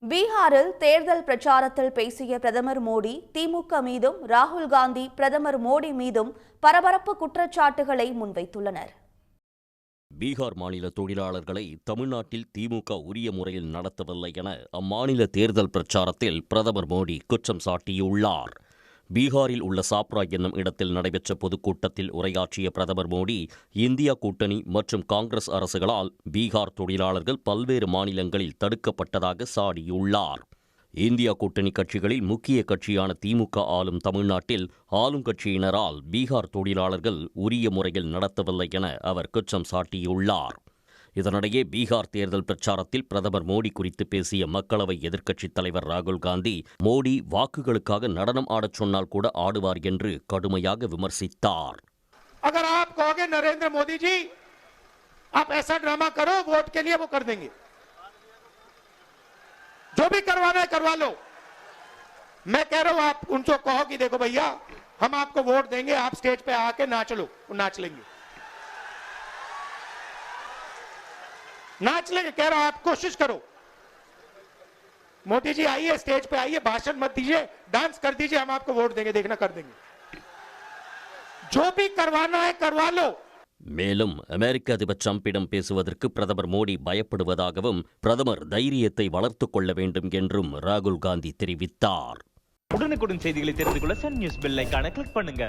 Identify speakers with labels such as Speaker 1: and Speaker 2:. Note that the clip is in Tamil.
Speaker 1: பீகாரில் தேர்தல் பிரச்சாரத்தில் பேசிய பிரதமர் மோடி திமுக மீதும் ராகுல் காந்தி பிரதமர் மோடி மீதும் பரபரப்பு குற்றச்சாட்டுகளை முன்வைத்துள்ளனர்.
Speaker 2: பீகார் மாநில தொழிலாளர்களை தமிழ்நாட்டில் திமுக உரிய முறையில் நடத்தவில்லை என அம்மாநில தேர்தல் பிரச்சாரத்தில் பிரதமர் மோடி குற்றம் சாட்டியுள்ளார். பீகாரில் உள்ள சாப்ரா என்னும் இடத்தில் நடைபெற்ற பொதுக்கூட்டத்தில் உரையாற்றிய பிரதமர் மோடி, இந்தியா கூட்டணி மற்றும் காங்கிரஸ் அரசுகளால் பீகார் தொழிலாளர்கள் பல்வேறு மாநிலங்களில் தடுக்கப்பட்டதாக சாடியுள்ளார். இந்தியா கூட்டணி கட்சிகளில் முக்கிய கட்சியான திமுக ஆளும் தமிழ்நாட்டில் ஆளும் கட்சியினரால் பீகார் தொழிலாளர்கள் உரிய முறையில் நடத்தவில்லை என அவர் குற்றம் சாட்டியுள்ளார். இதனிடையே பீகார் தேர்தல் பிரச்சாரத்தில் பிரதமர் மோடி குறித்து பேசிய மக்களவை எதிர்க்கட்சித் தலைவர் ராகுல் காந்தி, மோடி வாக்குகளுக்காக நடனம் ஆடச் சொன்னால் கூட ஆடுவார் என்று கடுமையாக விமர்சித்தார்.
Speaker 3: अगर आप कहोगे नरेंद्र मोदी जी आप ऐसा ड्रामा करो वोट के लिए वो कर देंगे, जो भी करवाना है करवा लो. मैं कह रहा हूं आप उनको कहो कि देखो भैया हम आपको वोट देंगे, आप स्टेज पे आके नाच लो, वो नाच लेंगे. नाच लेंगे, कह रहा हूं आप कोशिश करो. मोदी जी आइए, स्टेज पे आइए, भाषण मत दीजिए, डांस कर दीजिए, हम आपको वोट देंगे, देखना कर देंगे. जो भी करवाना है करवा लो.
Speaker 2: மேலும் அமெரிக்க அதிபர் டிரம்பிடம் பேசுவதற்கு பிரதமர் மோடி பயப்படுவதாகவும் பிரதமர் தைரியத்தை வளர்த்துக் கொள்ள வேண்டும் என்றும் ராகுல் காந்தி தெரிவித்தார்.
Speaker 4: உடனுக்குடன் செய்திகளை தெரிந்து கொள்ள சன் நியூஸ் பெல் ஐகானை கிளிக் பண்ணுங்க.